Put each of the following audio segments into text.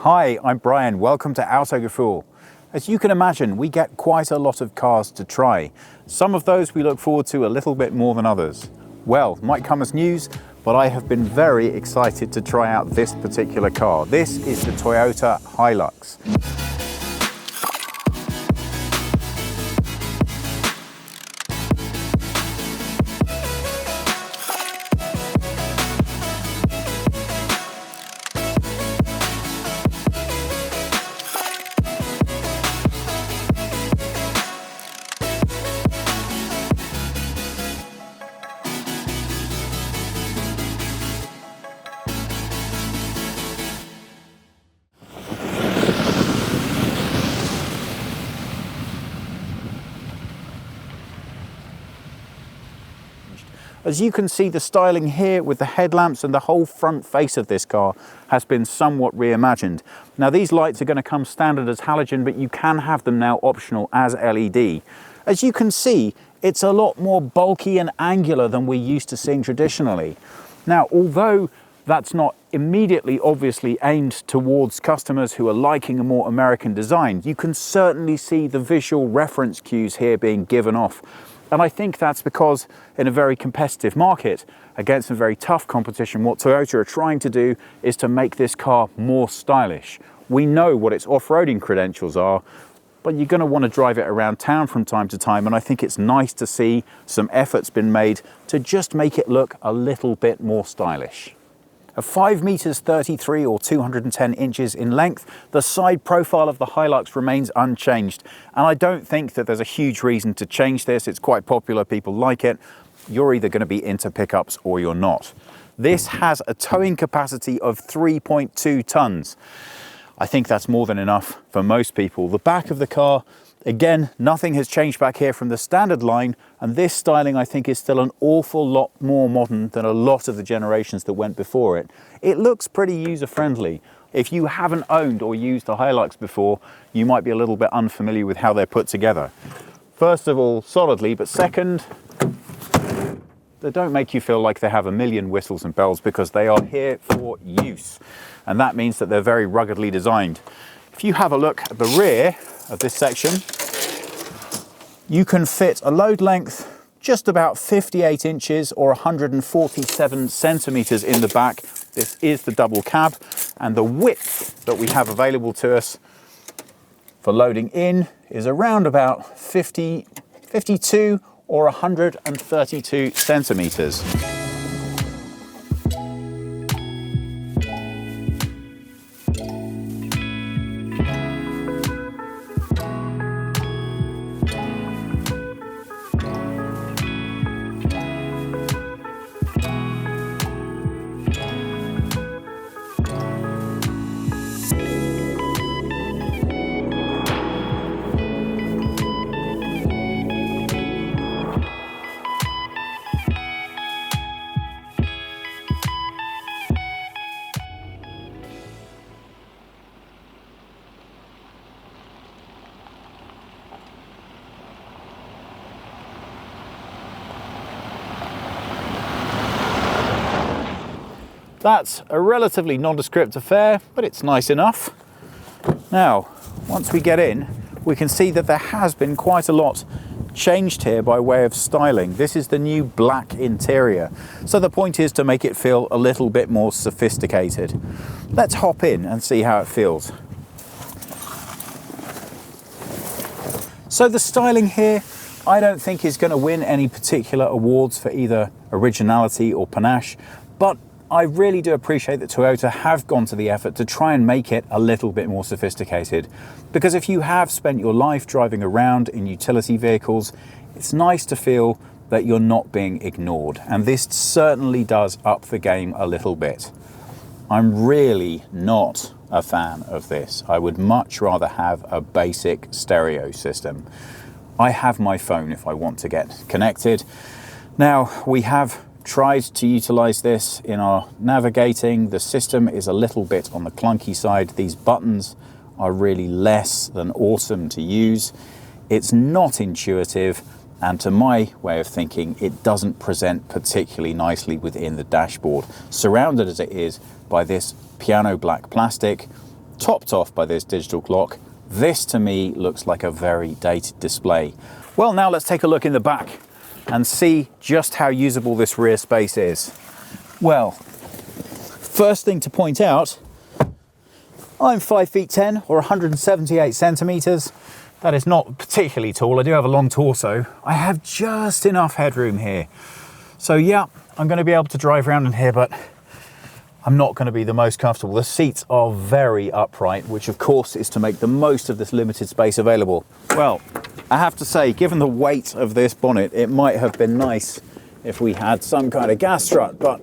Hi, I'm Brian. Welcome to Autogefuhl. As you can imagine, we get quite a lot of cars to try. Some of those we look forward to a little bit more than others. Well, might come as news, but I have been very excited to try out this particular car. This is the Toyota Hilux. As you can see, the styling here with the headlamps and the whole front face of this car has been somewhat reimagined. Now these lights are going to come standard as halogen, but you can have them now optional as LED. As you can see, it's a lot more bulky and angular than we're used to seeing traditionally. Now, although that's not immediately obviously aimed towards customers who are liking a more American design, you can certainly see the visual reference cues here being given off. And I think that's because in a very competitive market, against some very tough competition, what Toyota are trying to do is to make this car more stylish. We know what its off-roading credentials are, but you're going to want to drive it around town from time to time, and I think it's nice to see some effort's been made to just make it look a little bit more stylish. At 5 meters 33 or 210 inches in length, the side profile of the Hilux remains unchanged. And I don't think that there's a huge reason to change this. It's quite popular, people like it. You're either going to be into pickups or you're not. This has a towing capacity of 3.2 tons. I think that's more than enough for most people. The back of the car, again, nothing has changed back here from the standard line, and this styling I think is still an awful lot more modern than a lot of the generations that went before it. It looks pretty user-friendly. If you haven't owned or used a Hilux before, you might be a little bit unfamiliar with how they're put together. First of all, solidly, but second, they don't make you feel like they have a million whistles and bells, because they are here for use. And that means that they're very ruggedly designed. If you have a look at the rear of this section, you can fit a load length just about 58 inches or 147 centimeters in the back. This is the double cab, and the width that we have available to us for loading in is around about 52 or 132 centimeters. That's a relatively nondescript affair, but it's nice enough. Now, once we get in, we can see that there has been quite a lot changed here by way of styling. This is the new black interior. So the point is to make it feel a little bit more sophisticated. Let's hop in and see how it feels. So the styling here, I don't think is going to win any particular awards for either originality or panache, but I really do appreciate that Toyota have gone to the effort to try and make it a little bit more sophisticated. Because if you have spent your life driving around in utility vehicles, it's nice to feel that you're not being ignored. And this certainly does up the game a little bit. I'm really not a fan of this. I would much rather have a basic stereo system. I have my phone if I want to get connected. Now, we have tried to utilize this in our navigating. The system is a little bit on the clunky side. These buttons are really less than awesome to use. It's not intuitive, and to my way of thinking, it doesn't present particularly nicely within the dashboard. Surrounded as it is by this piano black plastic, topped off by this digital clock. This to me looks like a very dated display. Well, now let's take a look in the back and see just how usable this rear space is. Well, first thing to point out, I'm 5 feet 10 or 178 centimeters. That is not particularly tall. I do have a long torso. I have just enough headroom here. So yeah, I'm going to be able to drive around in here, but I'm not going to be the most comfortable. The seats are very upright, which of course is to make the most of this limited space available. Well, I have to say, given the weight of this bonnet, it might have been nice if we had some kind of gas strut, but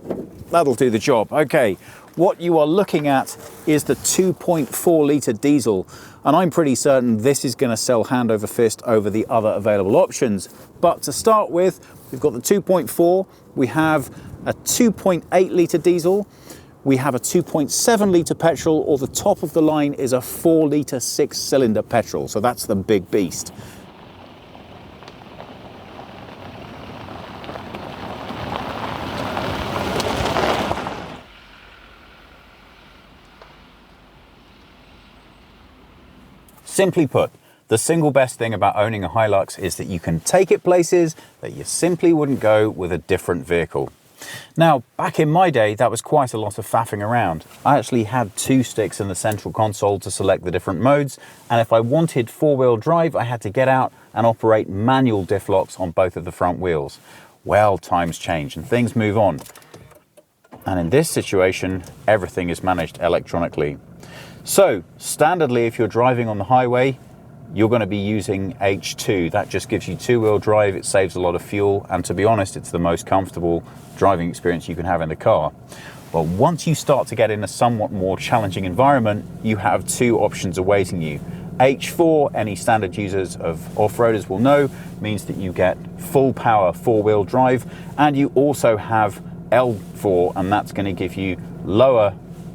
that'll do the job. Okay, what you are looking at is the 2.4 litre diesel, and I'm pretty certain this is going to sell hand over fist over the other available options. But to start with, we've got the 2.4, we have a 2.8 litre diesel, we have a 2.7 litre petrol, or the top of the line is a 4 litre 6-cylinder petrol, so that's the big beast. Simply put, the single best thing about owning a Hilux is that you can take it places that you simply wouldn't go with a different vehicle. Now, back in my day, that was quite a lot of faffing around. I actually had 2 sticks in the central console to select the different modes, and if I wanted 4-wheel drive, I had to get out and operate manual diff locks on both of the front wheels. Well, times change and things move on. And in this situation, everything is managed electronically. So, standardly, if you're driving on the highway, you're going to be using H2. That just gives you 2-wheel drive, it saves a lot of fuel, and to be honest, it's the most comfortable driving experience you can have in the car. But once you start to get in a somewhat more challenging environment, you have 2 options awaiting you. H4, any standard users of off-roaders will know, means that you get full power 4-wheel drive, and you also have L4, and that's going to give you lower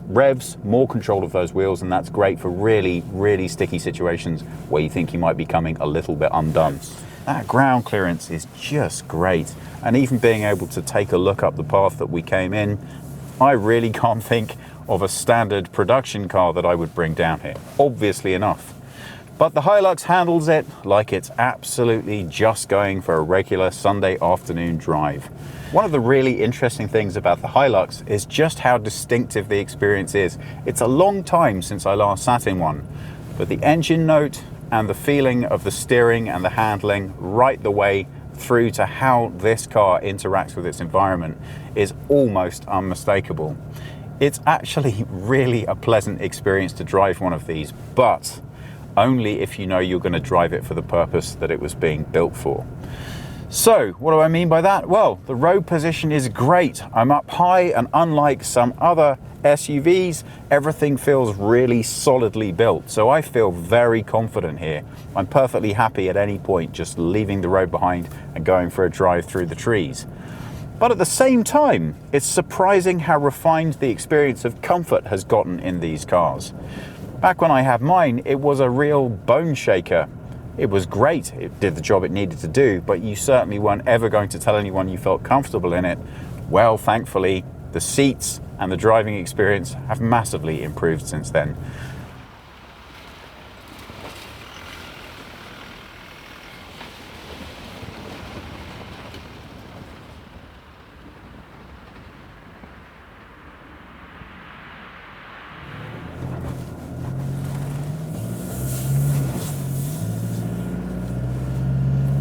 revs, more control of those wheels, and that's great for really, really sticky situations where you think you might be coming a little bit undone. That ground clearance is just great, and even being able to take a look up the path that we came in, I really can't think of a standard production car that I would bring down here, obviously enough. But the Hilux handles it like it's absolutely just going for a regular Sunday afternoon drive. One of the really interesting things about the Hilux is just how distinctive the experience is. It's a long time since I last sat in one, but the engine note and the feeling of the steering and the handling right the way through to how this car interacts with its environment is almost unmistakable. It's actually really a pleasant experience to drive one of these, but only if you know you're going to drive it for the purpose that it was being built for. So, what do I mean by that? Well, the road position is great. I'm up high, and unlike some other SUVs, everything feels really solidly built. So I feel very confident here. I'm perfectly happy at any point just leaving the road behind and going for a drive through the trees. But at the same time, it's surprising how refined the experience of comfort has gotten in these cars. Back when I had mine, it was a real bone shaker. It was great, it did the job it needed to do, but you certainly weren't ever going to tell anyone you felt comfortable in it. Well, thankfully, the seats and the driving experience have massively improved since then.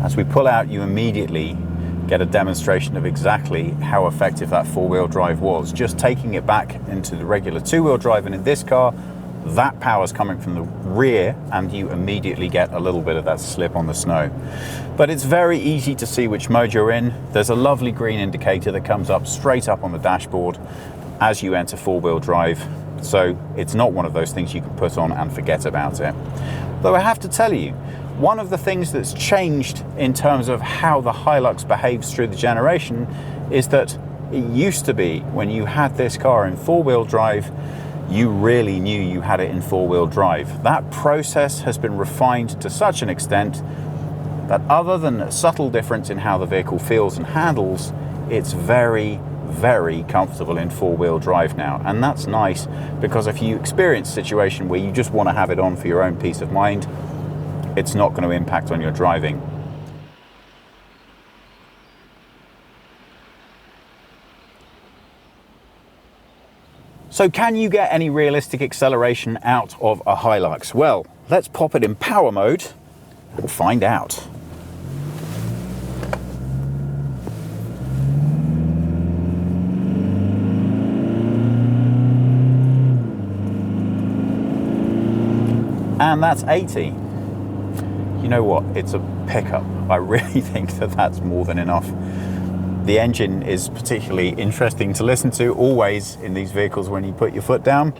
As we pull out, you immediately get a demonstration of exactly how effective that 4-wheel drive was. Just taking it back into the regular 2-wheel drive, and in this car, that power is coming from the rear, and you immediately get a little bit of that slip on the snow. But it's very easy to see which mode you're in. There's a lovely green indicator that comes up straight up on the dashboard as you enter 4-wheel drive. So it's not one of those things you can put on and forget about it. Though I have to tell you, one of the things that's changed in terms of how the Hilux behaves through the generation is that it used to be when you had this car in 4-wheel drive, you really knew you had it in 4-wheel drive. That process has been refined to such an extent that other than a subtle difference in how the vehicle feels and handles, it's very, very comfortable in four-wheel drive now, and that's nice because if you experience a situation where you just want to have it on for your own peace of mind, it's not going to impact on your driving. So can you get any realistic acceleration out of a Hilux? Well, let's pop it in power mode and find out. And that's 80. You know what? It's a pickup. I really think that that's more than enough. The engine is particularly interesting to listen to always in these vehicles when you put your foot down.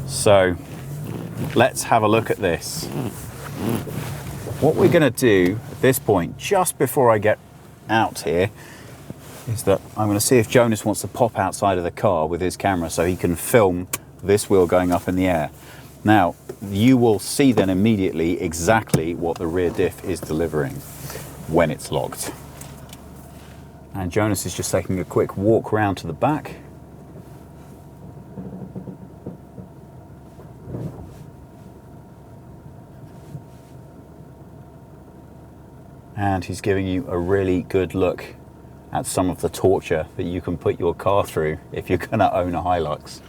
So let's have a look at this. What we're going to do at this point, just before I get out here, is that I'm going to see if Jonas wants to pop outside of the car with his camera so he can film this wheel going up in the air. Now, you will see then immediately exactly what the rear diff is delivering when it's locked. And Jonas is just taking a quick walk round to the back. And he's giving you a really good look at some of the torture that you can put your car through if you're going to own a Hilux.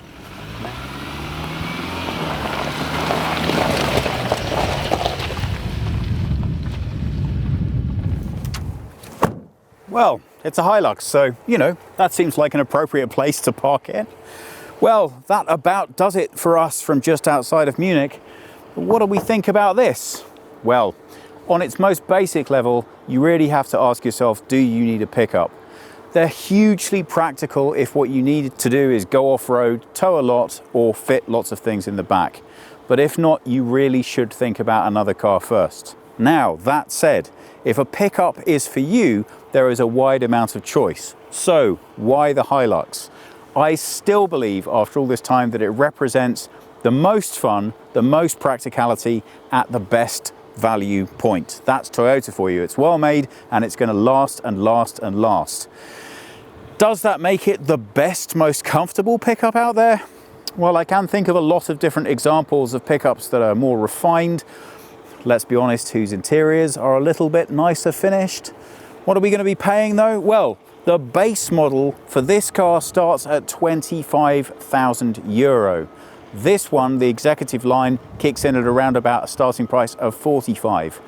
Well, it's a Hilux, so, you know, that seems like an appropriate place to park it. Well, that about does it for us from just outside of Munich. What do we think about this? Well, on its most basic level, you really have to ask yourself, do you need a pickup? They're hugely practical if what you need to do is go off-road, tow a lot, or fit lots of things in the back. But if not, you really should think about another car first. Now, that said, if a pickup is for you, there is a wide amount of choice. So, why the Hilux? I still believe, after all this time, that it represents the most fun, the most practicality, at the best value point. That's Toyota for you. It's well made and it's going to last and last and last. Does that make it the best, most comfortable pickup out there? Well, I can think of a lot of different examples of pickups that are more refined, let's be honest, whose interiors are a little bit nicer finished. What are we going to be paying though? Well, the base model for this car starts at €25,000. This one, the executive line, kicks in at around about a starting price of 45.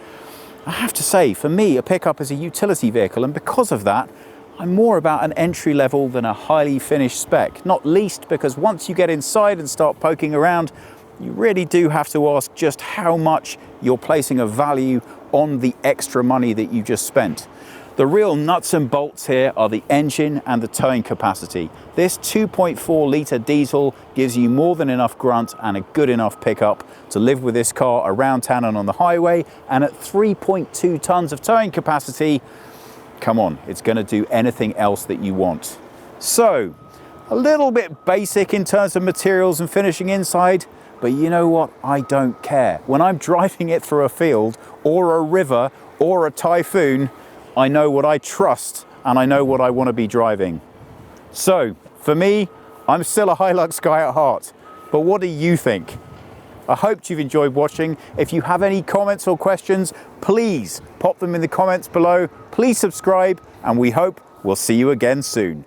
I have to say, for me, a pickup is a utility vehicle, and because of that, I'm more about an entry level than a highly finished spec, not least because once you get inside and start poking around, you really do have to ask just how much you're placing a value on the extra money that you just spent. The real nuts and bolts here are the engine and the towing capacity. This 2.4 litre diesel gives you more than enough grunt and a good enough pickup to live with this car around town and on the highway, and at 3.2 tonnes of towing capacity, come on, it's going to do anything else that you want. So, a little bit basic in terms of materials and finishing inside, but you know what? I don't care. When I'm driving it through a field or a river or a typhoon, I know what I trust and I know what I want to be driving. So, for me, I'm still a Hilux guy at heart. But what do you think? I hope you've enjoyed watching. If you have any comments or questions, please pop them in the comments below. Please subscribe, and we hope we'll see you again soon.